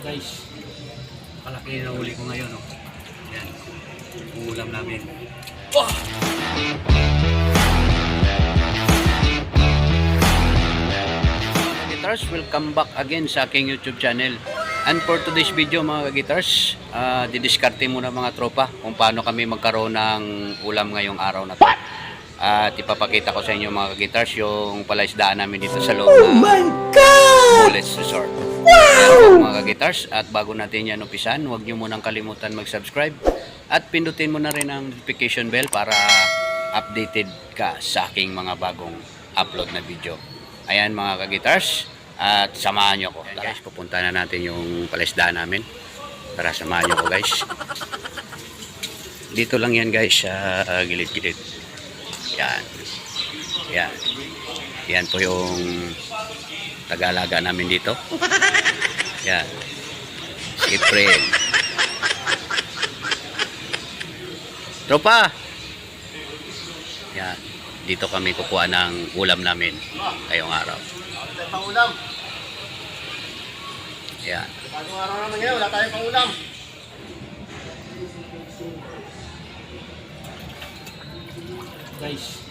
Guys, kalaki na huli ko ngayon, oh. Yan, ulam namin. Oh! Guitars, welcome back again sa aking YouTube channel. And for today's video mga guitars, didiskarte muna mga tropa kung paano kami magkaroon ng ulam ngayong araw na to. At ipapakita ko sa inyo mga guitars yung palaisdaan namin dito sa loob ng Bullets Resort. Wow! Mga guitars, at bago natin yan umpisan, huwag nyo munang kalimutan mag-subscribe at pindutin mo na rin ang notification bell para updated ka sa aking mga bagong upload na video. Ayan mga ka-guitars, at samahan nyo ko. Guys, pupunta na natin yung palaisdaan namin. Tara, samahan nyo ko guys. Dito lang yan guys, sa gilid-gilid. Yan. Yan. Yan po yung tagalaga namin dito. Yan. Si Fred. Tropa! Yan. Dito kami kukuha ng ulam namin ngayong araw. Pang-ulam. Yan. Bagong araw naman ngayon, wala tayong pang-ulam. Guys,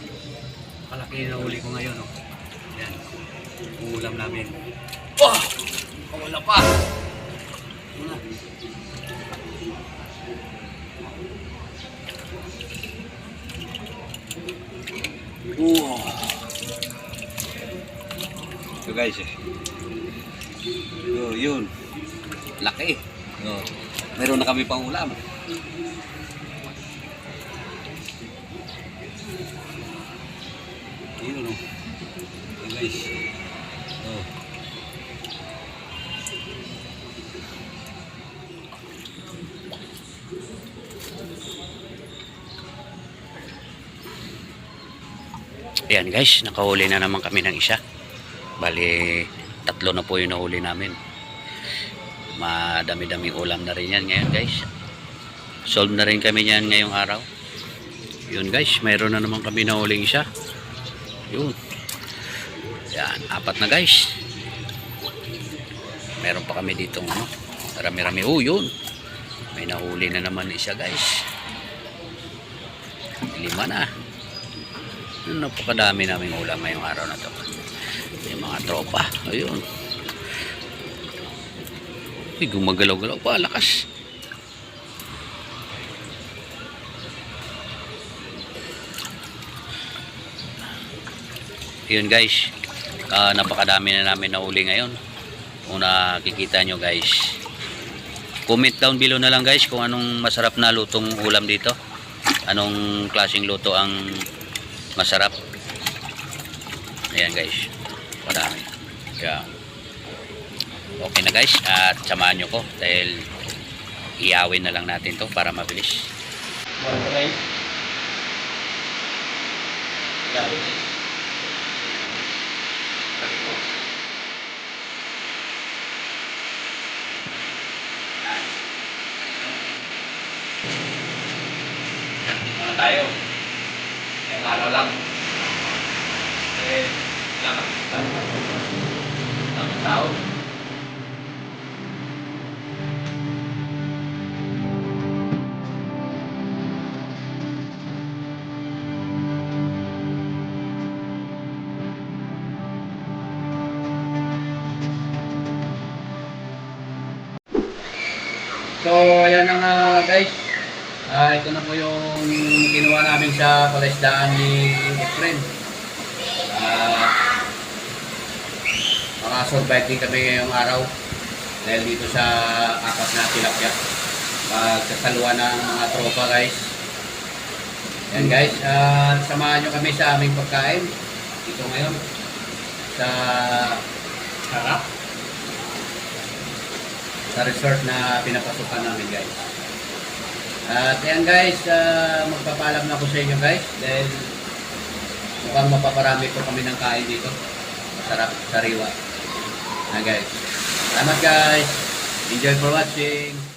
kalaki na huli ko ngayon, oh. Yan. Ulam namin. Oh! Wala pa. Una. Wow. Ito guys, yun. Laki. Meron na kami pang ulam. Yun, oh. Ito guys. Oh. Ayan guys, nakahuli na naman kami ng isa. Bali, 3 na po yung nahuli namin. Madami-daming ulam na rin yan ngayon guys. Solve na rin kami yan ngayong araw. Yun guys, mayroon na naman kami nahuling isa. Yun. Yan, 4 na guys. Meron pa kami dito ano, marami-rami. Oh, yun. May nahuli na naman isa guys. 5 na. Napakadami naming ulam ngayong araw na to. Yung mga tropa. Ayun. Uy, gumagalaw-galaw pa. Lakas. Ayun guys. Napakadami na namin nahuli ngayon. Kung nakikita nyo guys. Comment down below na lang guys kung anong masarap na lutong ulam dito. Anong klaseng luto ang masarap. Ayan guys, marami. Yeah. Okay na guys, at samahan nyo ko dahil iyawin na lang natin to para mabilis. Okay. Tayo. Yung araw lang. Lang tao. So, ayan na nga guys. Ito na po yung ginawa namin sa palaisdaan ni Efren. Makasurvive din kami ngayong araw dahil dito sa 4 na tilapia. Magkasaluan ng mga tropa guys. Yan guys, samahan nyo kami sa aming pagkain dito ngayon sa harap sa resort na pinapasukan namin guys. At yan guys, magpapaalam na ako sa inyo guys dahil mukhang mapaparami po kami ng kain dito. Masarap, sariwa. Guys, salamat guys. Enjoy for watching.